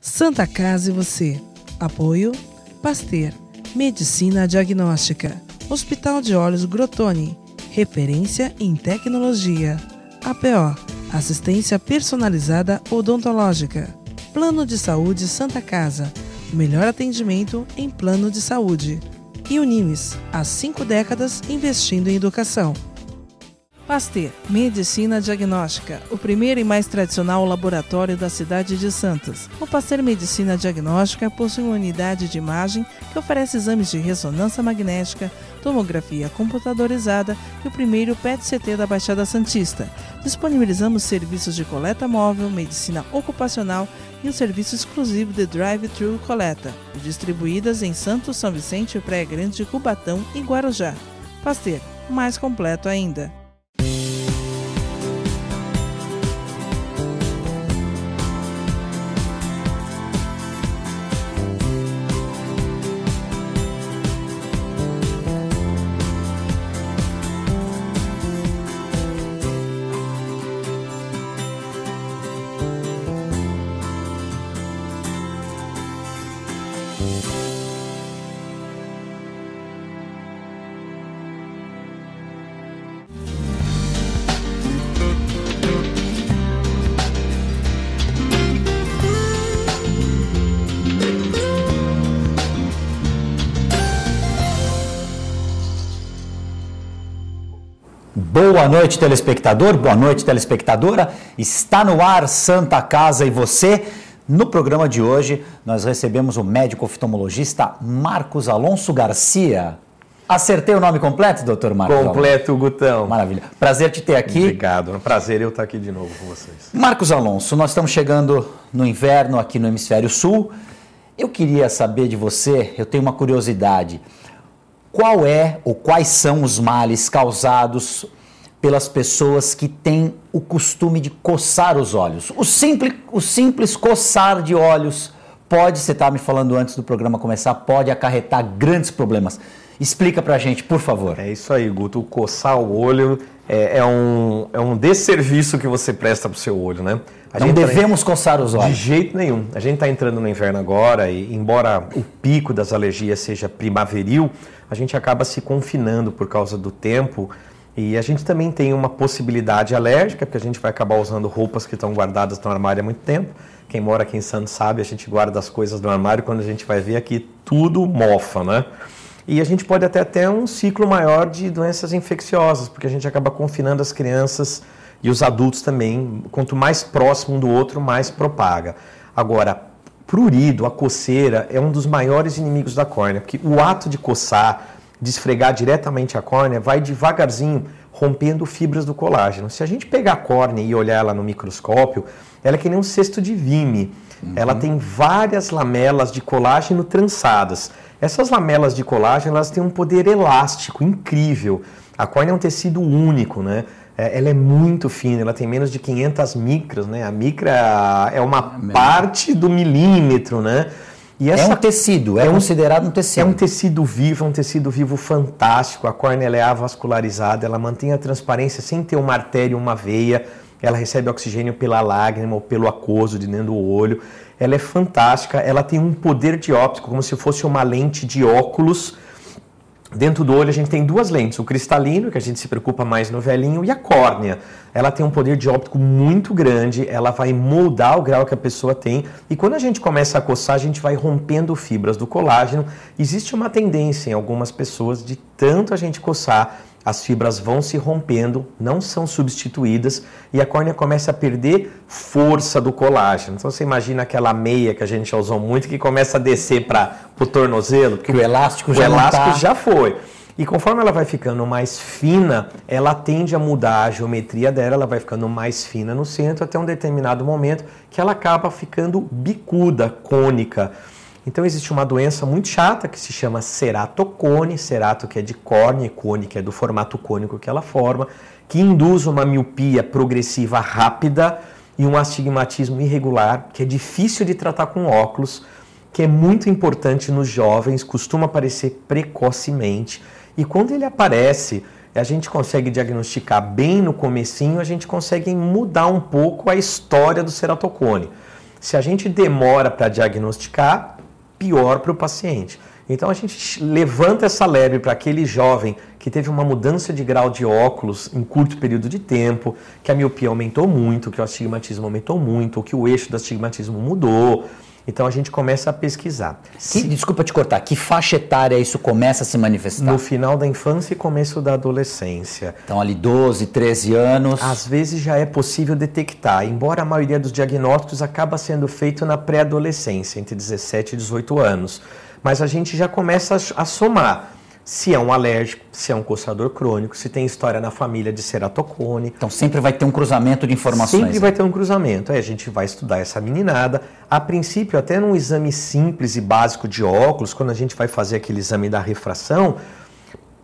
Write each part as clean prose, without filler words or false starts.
Santa Casa e você. Apoio Pasteur, Medicina Diagnóstica. Hospital de Olhos Grotoni, referência em tecnologia. APO, assistência personalizada odontológica. Plano de Saúde Santa Casa, o melhor atendimento em plano de saúde. E Unimes, há 5 décadas investindo em educação. Pasteur, Medicina Diagnóstica, o primeiro e mais tradicional laboratório da cidade de Santos. O Pasteur Medicina Diagnóstica possui uma unidade de imagem que oferece exames de ressonância magnética, tomografia computadorizada e o primeiro PET-CT da Baixada Santista. Disponibilizamos serviços de coleta móvel, medicina ocupacional e um serviço exclusivo de drive-thru coleta, distribuídas em Santos, São Vicente, Praia Grande, Cubatão e Guarujá. Pasteur, mais completo ainda. Boa noite, telespectador, boa noite, telespectadora. Está no ar Santa Casa e você. No programa de hoje, nós recebemos o médico oftalmologista Marcos Alonso Garcia. Acertei o nome completo, doutor Marcos? Completo, Gutão. Maravilha. Prazer te ter aqui. Obrigado, é um prazer eu estar aqui de novo com vocês. Marcos Alonso, nós estamos chegando no inverno aqui no Hemisfério Sul. Eu queria saber de você, eu tenho uma curiosidade. Qual é ou quais são os males causados pelas pessoas que têm o costume de coçar os olhos? O simples coçar de olhos pode, você estava me falando antes do programa começar, pode acarretar grandes problemas. Explica pra gente, por favor. É isso aí, Guto. O coçar o olho é um desserviço que você presta pro seu olho, né? Não devemos coçar os olhos. De jeito nenhum. A gente está entrando no inverno agora e, embora o pico das alergias seja primaveril, a gente acaba se confinando por causa do tempo e a gente também tem uma possibilidade alérgica, porque a gente vai acabar usando roupas que estão guardadas no armário há muito tempo. Quem mora aqui em Santos sabe, a gente guarda as coisas no armário, quando a gente vai ver aqui tudo mofa, né? E a gente pode até ter um ciclo maior de doenças infecciosas, porque a gente acaba confinando as crianças e os adultos também. Quanto mais próximo um do outro, mais propaga. Agora, prurido, a coceira, é um dos maiores inimigos da córnea, porque o ato de coçar, de esfregar diretamente a córnea, vai devagarzinho rompendo fibras do colágeno. Se a gente pegar a córnea e olhar ela no microscópio, ela é que nem um cesto de vime. Ela tem várias lamelas de colágeno trançadas. Essas lamelas de colágeno, elas têm um poder elástico incrível. A córnea é um tecido único, né? Ela é muito fina, ela tem menos de 500 micras, né? A micra é uma parte do milímetro, né? E é um tecido, é considerado um tecido. É um tecido vivo fantástico. A córnea ela é avascularizada, ela mantém a transparência sem ter uma artéria, uma veia. Ela recebe oxigênio pela lágrima ou pelo aquoso de dentro do olho. Ela é fantástica, ela tem um poder dióptrico, como se fosse uma lente de óculos. Dentro do olho a gente tem duas lentes, o cristalino, que a gente se preocupa mais no velhinho, e a córnea. Ela tem um poder dióptrico muito grande, ela vai moldar o grau que a pessoa tem, e quando a gente começa a coçar, a gente vai rompendo fibras do colágeno. Existe uma tendência em algumas pessoas de tanto a gente coçar, as fibras vão se rompendo, não são substituídas e a córnea começa a perder força do colágeno. Então você imagina aquela meia que a gente já usou muito que começa a descer para o tornozelo, porque o elástico já foi. E conforme ela vai ficando mais fina, ela tende a mudar a geometria dela, ela vai ficando mais fina no centro até um determinado momento que ela acaba ficando bicuda, cônica. Então existe uma doença muito chata que se chama ceratocone, cerato que é de córnea e cone que é do formato cônico que ela forma, que induz uma miopia progressiva rápida e um astigmatismo irregular, que é difícil de tratar com óculos, que é muito importante nos jovens, costuma aparecer precocemente. E quando ele aparece, a gente consegue diagnosticar bem no comecinho, a gente consegue mudar um pouco a história do ceratocone. Se a gente demora para diagnosticar, pior para o paciente. Então a gente levanta essa lebre para aquele jovem que teve uma mudança de grau de óculos em curto período de tempo, que a miopia aumentou muito, que o astigmatismo aumentou muito, ou que o eixo do astigmatismo mudou. Então a gente começa a pesquisar. Desculpa te cortar, que faixa etária isso começa a se manifestar? No final da infância e começo da adolescência. Então ali 12, 13 anos. Às vezes já é possível detectar, embora a maioria dos diagnósticos acaba sendo feito na pré-adolescência, entre 17 e 18 anos. Mas a gente já começa a somar se é um alérgico, se é um coçador crônico, se tem história na família de ceratocone. Então sempre vai ter um cruzamento de informações. Sempre vai ter um cruzamento. Aí a gente vai estudar essa meninada. A princípio, até num exame simples e básico de óculos, quando a gente vai fazer aquele exame da refração,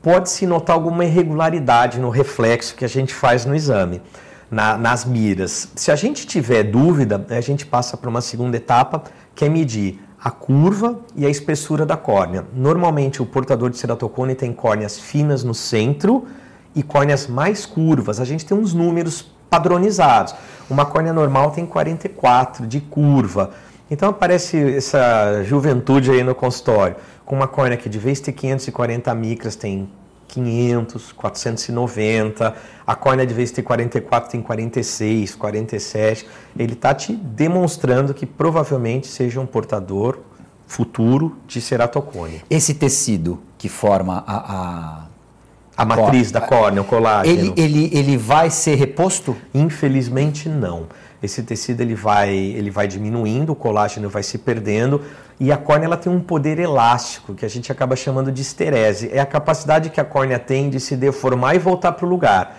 pode-se notar alguma irregularidade no reflexo que a gente faz no exame, nas miras. Se a gente tiver dúvida, a gente passa para uma segunda etapa, que é medir a curva e a espessura da córnea. Normalmente o portador de ceratocone tem córneas finas no centro e córneas mais curvas. A gente tem uns números padronizados. Uma córnea normal tem 44 de curva. Então aparece essa juventude aí no consultório, com uma córnea que de vez ter 540 micras tem 500, 490, a córnea de vez ter 44 tem 46, 47, ele está te demonstrando que provavelmente seja um portador futuro de ceratocone. Esse tecido que forma a matriz da córnea, o colágeno. Ele vai ser reposto? Infelizmente não. Esse tecido ele vai diminuindo, o colágeno vai se perdendo e a córnea ela tem um poder elástico que a gente acaba chamando de esterese. É a capacidade que a córnea tem de se deformar e voltar para o lugar.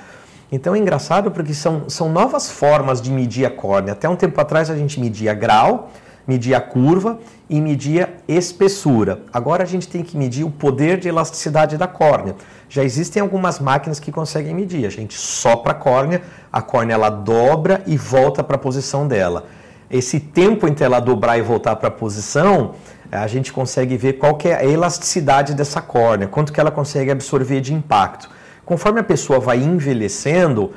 Então é engraçado porque são novas formas de medir a córnea. Até um tempo atrás a gente media grau, media curva e media espessura. Agora a gente tem que medir o poder de elasticidade da córnea. Já existem algumas máquinas que conseguem medir. A gente sopra a córnea ela dobra e volta para a posição dela. Esse tempo entre ela dobrar e voltar para a posição, a gente consegue ver qual que é a elasticidade dessa córnea, quanto que ela consegue absorver de impacto. Conforme a pessoa vai envelhecendo,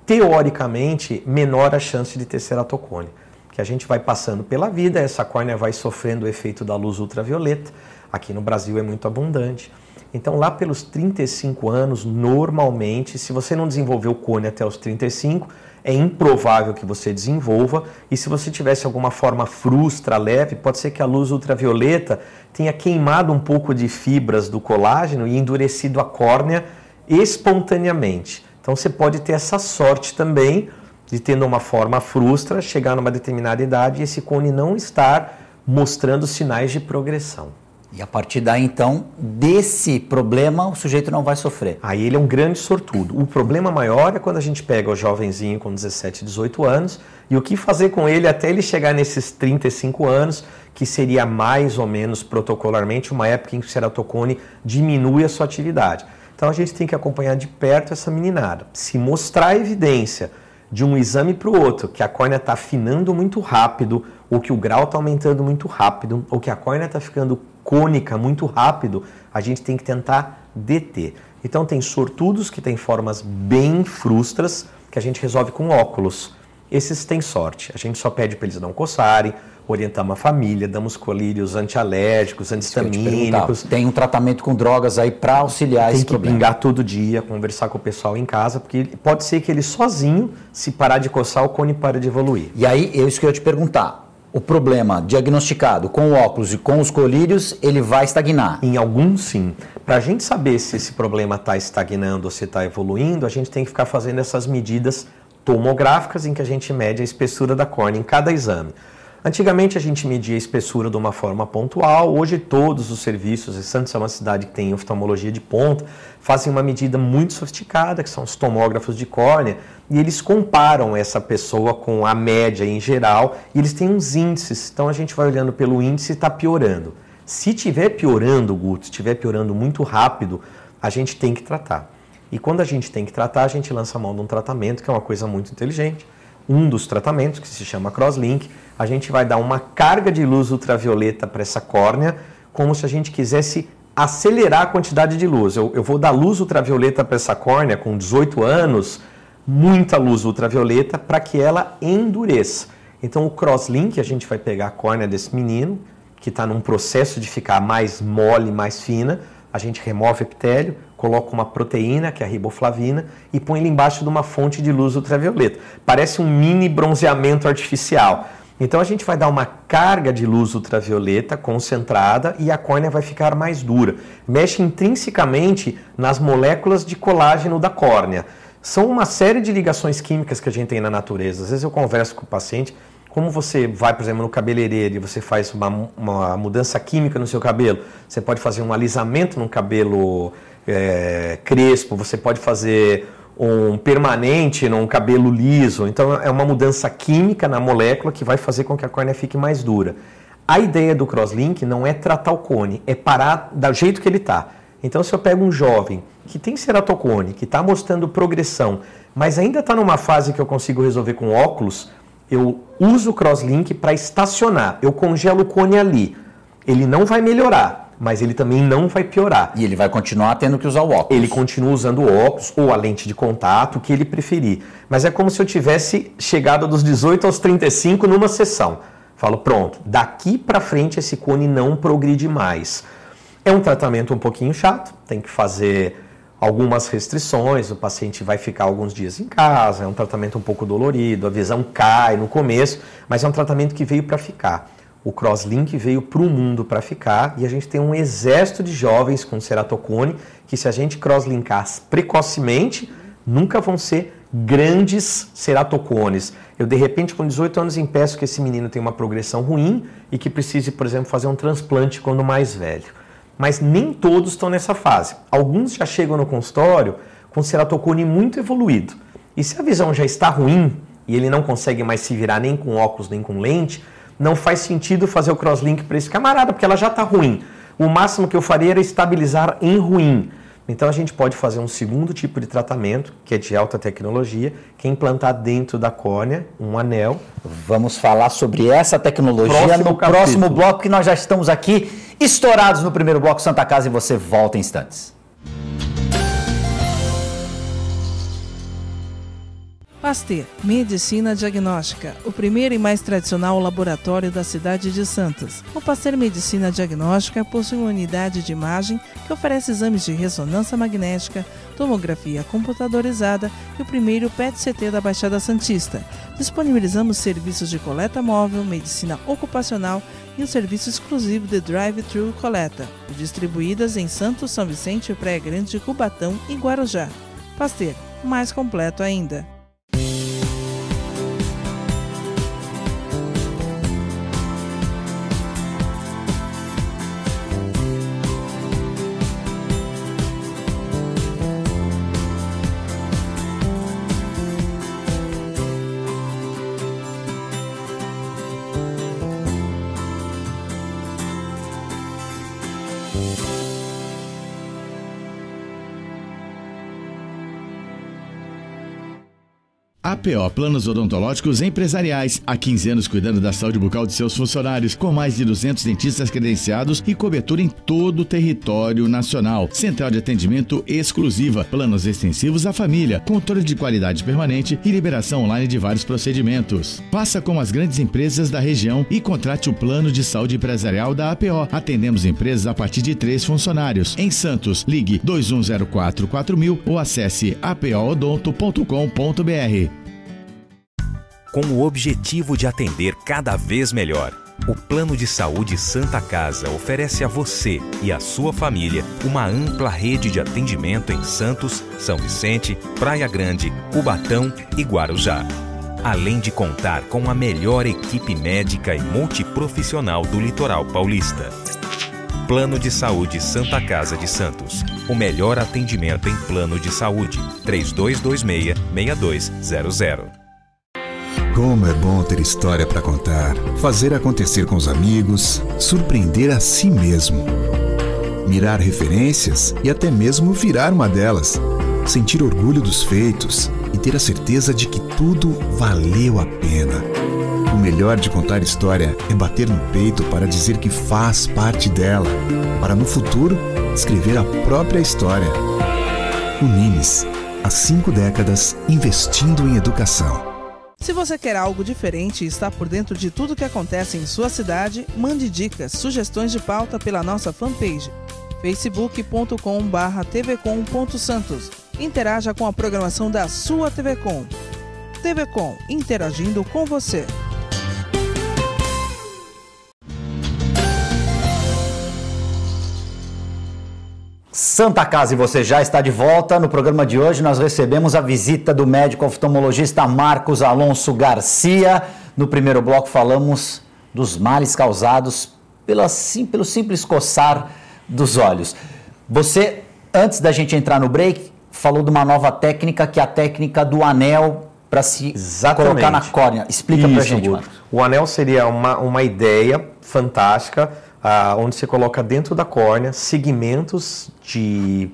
teoricamente, menor a chance de ter ceratocone. Que a gente vai passando pela vida, essa córnea vai sofrendo o efeito da luz ultravioleta. Aqui no Brasil é muito abundante. Então, lá pelos 35 anos, normalmente, se você não desenvolveu o cone até os 35, é improvável que você desenvolva. E se você tivesse alguma forma frustra leve, pode ser que a luz ultravioleta tenha queimado um pouco de fibras do colágeno e endurecido a córnea espontaneamente. Então, você pode ter essa sorte também de, tendo uma forma frustra, chegar numa determinada idade e esse cone não estar mostrando sinais de progressão. E a partir daí, então, desse problema, o sujeito não vai sofrer. Aí ele é um grande sortudo. O problema maior é quando a gente pega o jovenzinho com 17, 18 anos e o que fazer com ele até ele chegar nesses 35 anos, que seria mais ou menos protocolarmente uma época em que o ceratocone diminui a sua atividade. Então a gente tem que acompanhar de perto essa meninada. Se mostrar evidência de um exame para o outro, que a córnea está afinando muito rápido, ou que o grau está aumentando muito rápido, ou que a córnea está ficando cônica muito rápido, a gente tem que tentar deter. Então tem sortudos que têm formas bem frustras, que a gente resolve com óculos. Esses têm sorte, a gente só pede para eles não coçarem, orientamos a família, damos colírios antialérgicos, antistamínicos. Tem um tratamento com drogas aí para auxiliar esse problema. Tem que pingar todo dia, conversar com o pessoal em casa, porque pode ser que ele sozinho, se parar de coçar, o cone para de evoluir. E aí, isso que eu ia te perguntar. O problema diagnosticado com o óculos e com os colírios, ele vai estagnar? Em alguns, sim. Para a gente saber se esse problema está estagnando ou se está evoluindo, a gente tem que ficar fazendo essas medidas tomográficas em que a gente mede a espessura da córnea em cada exame. Antigamente a gente media a espessura de uma forma pontual, hoje todos os serviços, e Santos é uma cidade que tem oftalmologia de ponta, fazem uma medida muito sofisticada, que são os tomógrafos de córnea, e eles comparam essa pessoa com a média em geral, e eles têm uns índices, então a gente vai olhando pelo índice e está piorando. Se estiver piorando, Guto, se estiver piorando muito rápido, a gente tem que tratar. E quando a gente tem que tratar, a gente lança a mão de um tratamento, que é uma coisa muito inteligente. Um dos tratamentos, que se chama Crosslink, a gente vai dar uma carga de luz ultravioleta para essa córnea, como se a gente quisesse acelerar a quantidade de luz. Eu vou dar luz ultravioleta para essa córnea com 18 anos, muita luz ultravioleta, para que ela endureça. Então o crosslink, a gente vai pegar a córnea desse menino, que está num processo de ficar mais mole, mais fina, a gente remove o epitélio, coloca uma proteína, que é a riboflavina, e põe ele embaixo de uma fonte de luz ultravioleta. Parece um mini bronzeamento artificial. Então a gente vai dar uma carga de luz ultravioleta concentrada e a córnea vai ficar mais dura. Mexe intrinsecamente nas moléculas de colágeno da córnea. São uma série de ligações químicas que a gente tem na natureza. Às vezes eu converso com o paciente, como você vai, por exemplo, no cabeleireiro e você faz uma mudança química no seu cabelo, você pode fazer um alisamento no cabelo crespo, você pode fazer um permanente num cabelo liso. Então é uma mudança química na molécula que vai fazer com que a córnea fique mais dura. A ideia do crosslink não é tratar o cone, é parar do jeito que ele está. Então se eu pego um jovem que tem ceratocone, que está mostrando progressão, mas ainda está numa fase que eu consigo resolver com óculos, eu uso o crosslink para estacionar, eu congelo o cone ali. Ele não vai melhorar, mas ele também não vai piorar. E ele vai continuar tendo que usar o óculos. Ele continua usando o óculos ou a lente de contato, o que ele preferir. Mas é como se eu tivesse chegado dos 18 aos 35 numa sessão. Falo, pronto, daqui para frente esse cone não progride mais. É um tratamento um pouquinho chato, tem que fazer algumas restrições, o paciente vai ficar alguns dias em casa, é um tratamento um pouco dolorido, a visão cai no começo, mas é um tratamento que veio para ficar. O crosslink veio para o mundo para ficar e a gente tem um exército de jovens com ceratocone que, se a gente crosslinkar precocemente, nunca vão ser grandes ceratocones. Eu, de repente, com 18 anos, impeço que esse menino tenha uma progressão ruim e que precise, por exemplo, fazer um transplante quando mais velho. Mas nem todos estão nessa fase. Alguns já chegam no consultório com ceratocone muito evoluído. E se a visão já está ruim e ele não consegue mais se virar nem com óculos nem com lente, não faz sentido fazer o crosslink para esse camarada, porque ela já está ruim. O máximo que eu faria era estabilizar em ruim. Então a gente pode fazer um segundo tipo de tratamento, que é de alta tecnologia, que é implantar dentro da córnea um anel. Vamos falar sobre essa tecnologia no próximo bloco, que nós já estamos aqui estourados no primeiro bloco Santa Casa e você volta em instantes. Pasteur Medicina Diagnóstica, o primeiro e mais tradicional laboratório da cidade de Santos. O Pasteur Medicina Diagnóstica possui uma unidade de imagem que oferece exames de ressonância magnética, tomografia computadorizada e o primeiro PET-CT da Baixada Santista. Disponibilizamos serviços de coleta móvel, medicina ocupacional e um serviço exclusivo de drive-thru coleta, distribuídas em Santos, São Vicente, Praia Grande, Cubatão e Guarujá. Pasteur, mais completo ainda. APO Planos Odontológicos Empresariais. Há 15 anos cuidando da saúde bucal de seus funcionários, com mais de 200 dentistas credenciados e cobertura em todo o território nacional. Central de atendimento exclusiva, planos extensivos à família, controle de qualidade permanente e liberação online de vários procedimentos. Faça como as grandes empresas da região e contrate o plano de saúde empresarial da APO. Atendemos empresas a partir de 3 funcionários. Em Santos, ligue 2104-4000 ou acesse apoodonto.com.br. Com o objetivo de atender cada vez melhor, o Plano de Saúde Santa Casa oferece a você e a sua família uma ampla rede de atendimento em Santos, São Vicente, Praia Grande, Cubatão e Guarujá. Além de contar com a melhor equipe médica e multiprofissional do litoral paulista. Plano de Saúde Santa Casa de Santos. O melhor atendimento em plano de saúde. 3226-6200. Como é bom ter história para contar, fazer acontecer com os amigos, surpreender a si mesmo. Mirar referências e até mesmo virar uma delas. Sentir orgulho dos feitos e ter a certeza de que tudo valeu a pena. O melhor de contar história é bater no peito para dizer que faz parte dela, para no futuro escrever a própria história. Unimes, há 5 décadas investindo em educação. Se você quer algo diferente e está por dentro de tudo que acontece em sua cidade, mande dicas, sugestões de pauta pela nossa fanpage facebook.com/tvcom.santos. Interaja com a programação da sua TV Com. TV Com, interagindo com você. Santa Casa, e você já está de volta. No programa de hoje nós recebemos a visita do médico oftalmologista Marcos Alonso Garcia. No primeiro bloco falamos dos males causados pelo simples coçar dos olhos. Você, antes da gente entrar no break, falou de uma nova técnica, que é a técnica do anel para se colocar na córnea. Explica pra gente, Marcos. O anel seria uma ideia fantástica, onde você coloca dentro da córnea segmentos de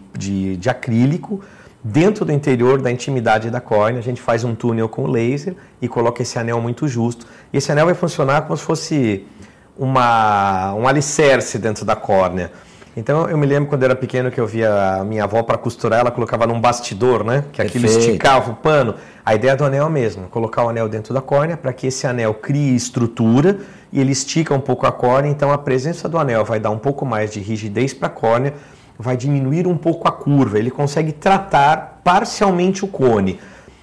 acrílico dentro do interior da intimidade da córnea. A gente faz um túnel com laser e coloca esse anel muito justo. E esse anel vai funcionar como se fosse um alicerce dentro da córnea. Então eu me lembro quando eu era pequeno que eu via a minha avó, para costurar, ela colocava num bastidor, né? Que aquilo esticava o pano. A ideia do anel é a mesma, colocar o anel dentro da córnea para que esse anel crie estrutura e ele estica um pouco a córnea. Então a presença do anel vai dar um pouco mais de rigidez para a córnea, vai diminuir um pouco a curva, ele consegue tratar parcialmente o cone.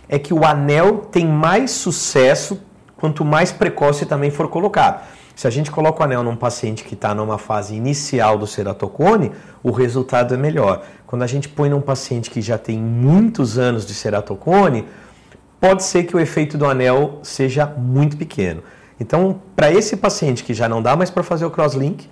É que o anel tem mais sucesso quanto mais precoce também for colocado. Se a gente coloca o anel num paciente que está numa fase inicial do ceratocone, o resultado é melhor. Quando a gente põe num paciente que já tem muitos anos de ceratocone, pode ser que o efeito do anel seja muito pequeno. Então, para esse paciente que já não dá mais para fazer o crosslink,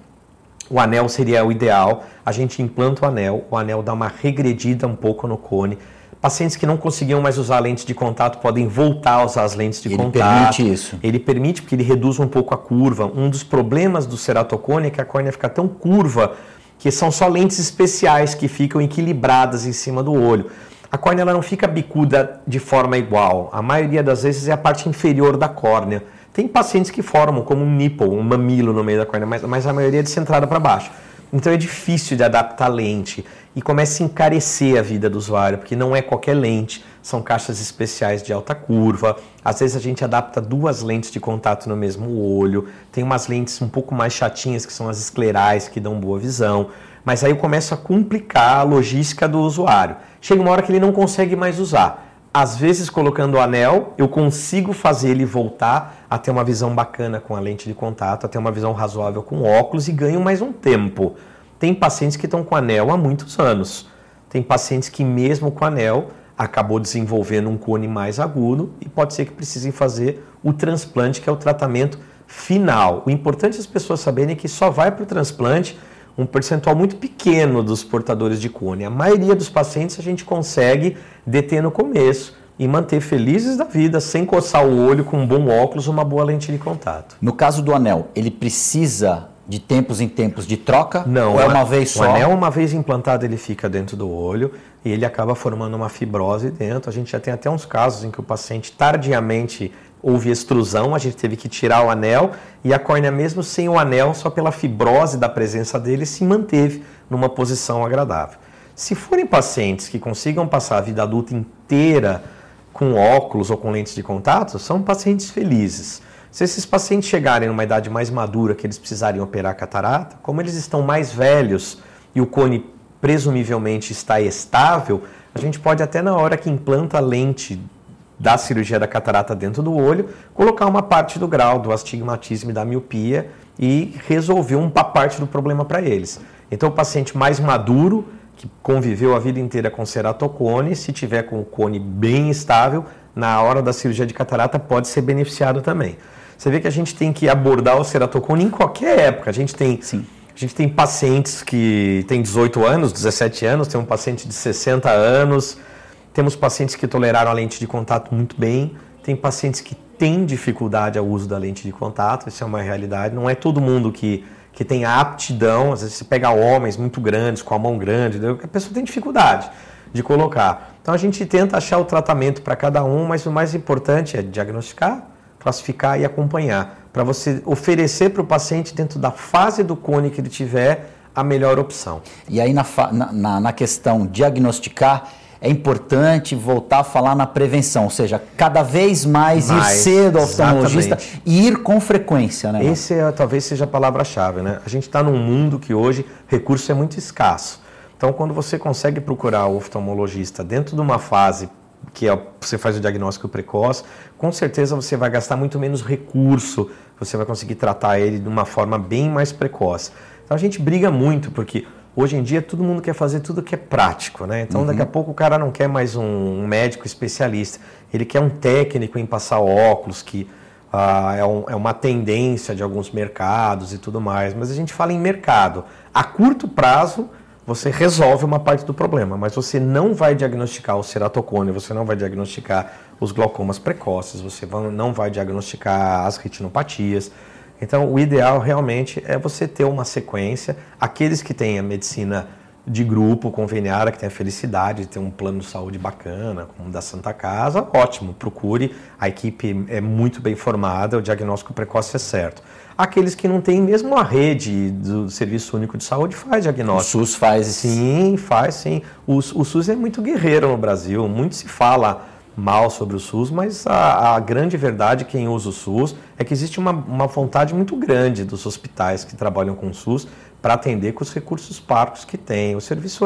o anel seria o ideal. A gente implanta o anel dá uma regredida um pouco no cone. Pacientes que não conseguiam mais usar lentes de contato podem voltar a usar as lentes de contato. Ele permite isso? Ele permite, porque ele reduz um pouco a curva. Um dos problemas do ceratocone é que a córnea fica tão curva que são só lentes especiais que ficam equilibradas em cima do olho. A córnea ela não fica bicuda de forma igual. A maioria das vezes é a parte inferior da córnea. Tem pacientes que formam como um nipple, um mamilo no meio da córnea, mas a maioria é descentrada para baixo. Então é difícil de adaptar lente e começa a encarecer a vida do usuário, porque não é qualquer lente, são caixas especiais de alta curva. Às vezes a gente adapta 2 lentes de contato no mesmo olho, tem umas lentes um pouco mais chatinhas que são as esclerais, que dão boa visão, mas aí eu começo a complicar a logística do usuário. Chega uma hora que ele não consegue mais usar. Às vezes, colocando o anel, eu consigo fazer ele voltar a ter uma visão bacana com a lente de contato, a ter uma visão razoável com óculos e ganho mais um tempo. Tem pacientes que estão com anel há muitos anos. Tem pacientes que mesmo com anel acabou desenvolvendo um cone mais agudo e pode ser que precisem fazer o transplante, que é o tratamento final. O importante é as pessoas saberem que só vai para o transplante um percentual muito pequeno dos portadores de cone. A maioria dos pacientes a gente consegue deter no começo e manter felizes da vida, sem coçar o olho, com um bom óculos, uma boa lente de contato. No caso do anel, ele precisa de tempos em tempos de troca? Não, ou é uma vez só? O anel, uma vez implantado, ele fica dentro do olho e ele acaba formando uma fibrose dentro. A gente já tem até uns casos em que o paciente tardiamente houve extrusão, a gente teve que tirar o anel e a córnea, mesmo sem o anel, só pela fibrose da presença dele, se manteve numa posição agradável. Se forem pacientes que consigam passar a vida adulta inteira com óculos ou com lentes de contato, são pacientes felizes. Se esses pacientes chegarem numa idade mais madura, que eles precisarem operar a catarata, como eles estão mais velhos e o cone presumivelmente está estável, a gente pode até na hora que implanta a lente da cirurgia da catarata dentro do olho, colocar uma parte do grau do astigmatismo e da miopia e resolver uma parte do problema para eles. Então o paciente mais maduro, que conviveu a vida inteira com ceratocone, se tiver com o cone bem estável, na hora da cirurgia de catarata pode ser beneficiado também. Você vê que a gente tem que abordar o ceratocone em qualquer época. A gente tem pacientes que têm 18 anos, 17 anos, tem um paciente de 60 anos, temos pacientes que toleraram a lente de contato muito bem, tem pacientes que têm dificuldade ao uso da lente de contato, isso é uma realidade. Não é todo mundo que tem a aptidão, às vezes você pega homens muito grandes, com a mão grande, a pessoa tem dificuldade de colocar. Então a gente tenta achar o tratamento para cada um, mas o mais importante é diagnosticar, classificar e acompanhar, para você oferecer para o paciente, dentro da fase do cone que ele tiver, a melhor opção. E aí na questão diagnosticar, é importante voltar a falar na prevenção, ou seja, cada vez mais ir cedo ao oftalmologista e ir com frequência, né? Esse talvez seja a palavra-chave, né? A gente está num mundo que hoje recurso é muito escasso. Então, quando você consegue procurar o oftalmologista dentro de uma fase que você faz o diagnóstico precoce, com certeza você vai gastar muito menos recurso, você vai conseguir tratar ele de uma forma bem mais precoce. Então a gente briga muito, porque hoje em dia todo mundo quer fazer tudo que é prático, né? Então daqui a pouco o cara não quer mais um médico especialista, ele quer um técnico em passar óculos, que é uma tendência de alguns mercados e tudo mais, mas a gente fala em mercado. A curto prazo, você resolve uma parte do problema, mas você não vai diagnosticar o ceratocone, você não vai diagnosticar os glaucomas precoces, você não vai diagnosticar as retinopatias. Então, o ideal realmente é você ter uma sequência. Aqueles que têm a medicina de grupo conveniada, que tem a felicidade de ter um plano de saúde bacana, como o da Santa Casa, ótimo, procure, a equipe é muito bem formada, o diagnóstico precoce é certo. Aqueles que não têm, mesmo a rede do Serviço Único de Saúde faz diagnóstico. O SUS faz? Sim, faz sim. O SUS é muito guerreiro no Brasil, muito se fala mal sobre o SUS, mas a grande verdade, quem usa o SUS, é que existe uma vontade muito grande dos hospitais que trabalham com o SUS para atender com os recursos parcos que tem. O serviço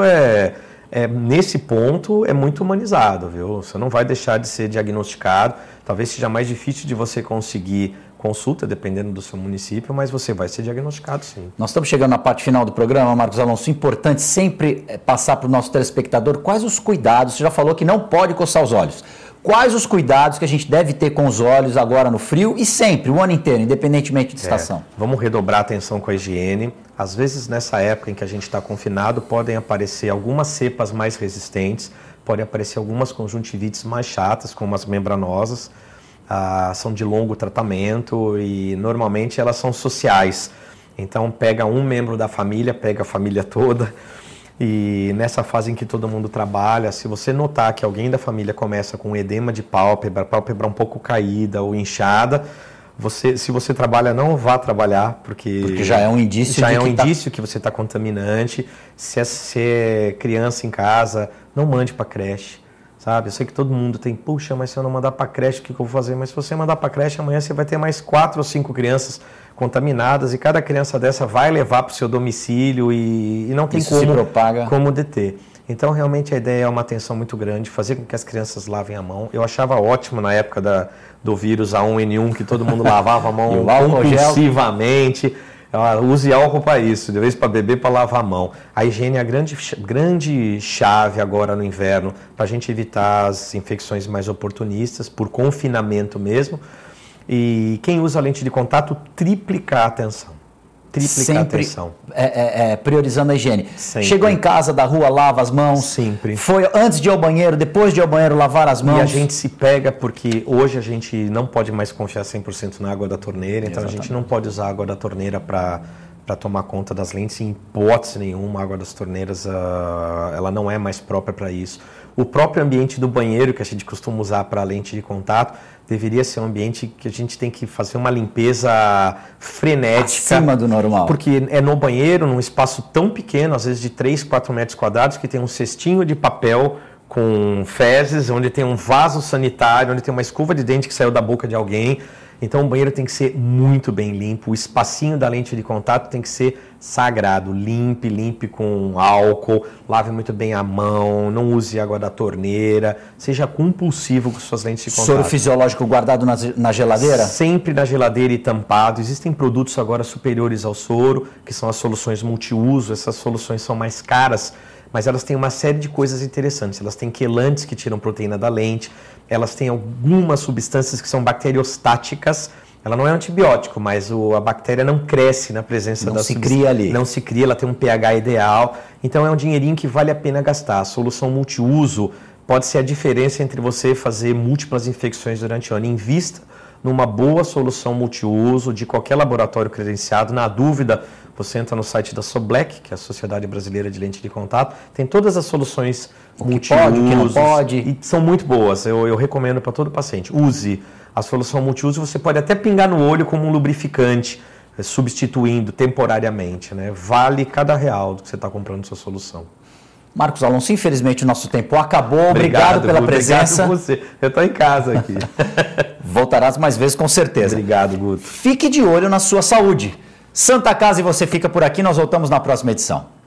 nesse ponto, é muito humanizado, viu? Você não vai deixar de ser diagnosticado, talvez seja mais difícil de você conseguir consulta, dependendo do seu município, mas você vai ser diagnosticado sim. Nós estamos chegando na parte final do programa, Marcos Alonso. Importante sempre passar para o nosso telespectador quais os cuidados. Você já falou que não pode coçar os olhos. Quais os cuidados que a gente deve ter com os olhos agora no frio e sempre, o ano inteiro, independentemente de estação? Vamos redobrar a atenção com a higiene. Às vezes, nessa época em que a gente está confinado, podem aparecer algumas cepas mais resistentes, podem aparecer algumas conjuntivites mais chatas, como as membranosas. São de longo tratamento e normalmente elas são sociais. Então pega um membro da família, pega a família toda. E nessa fase em que todo mundo trabalha, se você notar que alguém da família começa com edema de pálpebra um pouco caída ou inchada, se você trabalha, não vá trabalhar, porque já é um indício que você está contaminante. Se é criança em casa, não mande para creche. Sabe? Eu sei que todo mundo tem, puxa, mas se eu não mandar para a creche, o que eu vou fazer? Mas se você mandar para a creche, amanhã você vai ter mais 4 ou 5 crianças contaminadas e cada criança dessa vai levar para o seu domicílio e não tem como deter. Então, realmente, a ideia é uma atenção muito grande, fazer com que as crianças lavem a mão. Eu achava ótimo na época do vírus A1N1, que todo mundo lavava a mão compulsivamente. Use álcool para isso, de vez para beber, para lavar a mão. A higiene é a grande chave agora no inverno, para a gente evitar as infecções mais oportunistas, por confinamento mesmo. E quem usa lente de contato, triplicar a atenção. Atenção. Priorizando a higiene. Sempre. Chegou em casa, da rua, lava as mãos. Sempre. Foi antes de ir ao banheiro, depois de ir ao banheiro, lavar as mãos. E a gente se pega porque hoje a gente não pode mais confiar 100% na água da torneira. Então a gente não pode usar a água da torneira para tomar conta das lentes. Em hipótese nenhuma, a água das torneiras ela não é mais própria para isso. O próprio ambiente do banheiro que a gente costuma usar para lente de contato deveria ser um ambiente que a gente tem que fazer uma limpeza frenética. Acima do normal. Porque é no banheiro, num espaço tão pequeno, às vezes de 3, 4 metros quadrados, que tem um cestinho de papel com fezes, onde tem um vaso sanitário, onde tem uma escova de dente que saiu da boca de alguém. Então o banheiro tem que ser muito bem limpo, o espacinho da lente de contato tem que ser sagrado, limpe com álcool, lave muito bem a mão, não use água da torneira, seja compulsivo com suas lentes de contato. Soro fisiológico guardado na geladeira? Sempre na geladeira e tampado. Existem produtos agora superiores ao soro, que são as soluções multiuso. Essas soluções são mais caras, mas elas têm uma série de coisas interessantes. Elas têm quelantes que tiram proteína da lente, elas têm algumas substâncias que são bacteriostáticas. Ela não é antibiótico, mas a bactéria não cresce na presença da substância. Não se cria ali. Não se cria, ela tem um pH ideal. Então é um dinheirinho que vale a pena gastar. A solução multiuso pode ser a diferença entre você fazer múltiplas infecções durante o ano. Invista numa boa solução multiuso de qualquer laboratório credenciado. Na dúvida, você entra no site da Soblec, que é a Sociedade Brasileira de Lente de Contato. Tem todas as soluções multiuso. O que não pode. E são muito boas. Eu recomendo para todo paciente. Use a solução multiuso. Você pode até pingar no olho como um lubrificante, substituindo temporariamente, né? Vale cada real do que você está comprando sua solução. Marcos Alonso, infelizmente o nosso tempo acabou. Obrigado pela presença. Obrigado você. Eu estou em casa aqui. Voltarás mais vezes com certeza. Obrigado, Guto. Fique de olho na sua saúde. Santa Casa e você fica por aqui. Nós voltamos na próxima edição.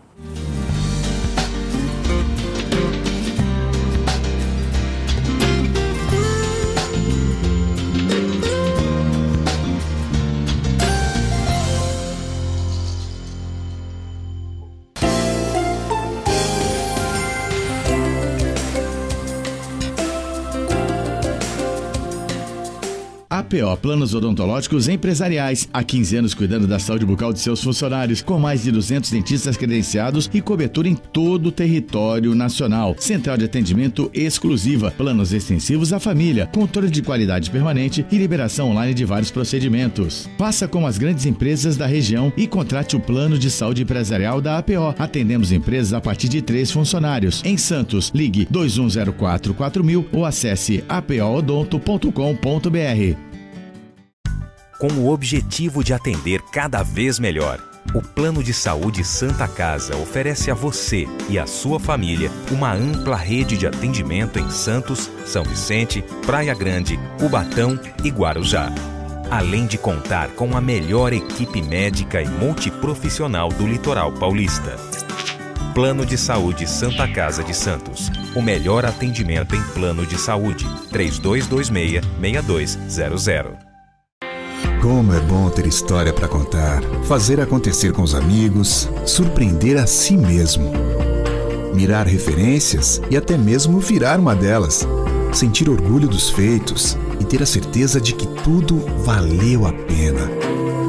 APO Planos Odontológicos Empresariais. Há 15 anos cuidando da saúde bucal de seus funcionários, com mais de 200 dentistas credenciados e cobertura em todo o território nacional. Central de atendimento exclusiva, planos extensivos à família, controle de qualidade permanente e liberação online de vários procedimentos. Faça como as grandes empresas da região e contrate o plano de saúde empresarial da APO. Atendemos empresas a partir de 3 funcionários. Em Santos, ligue 2104-4000 ou acesse apoodonto.com.br. Com o objetivo de atender cada vez melhor, o Plano de Saúde Santa Casa oferece a você e a sua família uma ampla rede de atendimento em Santos, São Vicente, Praia Grande, Cubatão e Guarujá. Além de contar com a melhor equipe médica e multiprofissional do litoral paulista. Plano de Saúde Santa Casa de Santos. O melhor atendimento em plano de saúde. 3226-6200. Como é bom ter história para contar, fazer acontecer com os amigos, surpreender a si mesmo. Mirar referências e até mesmo virar uma delas. Sentir orgulho dos feitos e ter a certeza de que tudo valeu a pena.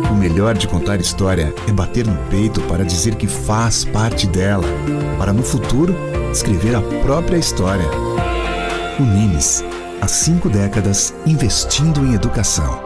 O melhor de contar história é bater no peito para dizer que faz parte dela, para no futuro escrever a própria história. Unines, há 5 décadas investindo em educação.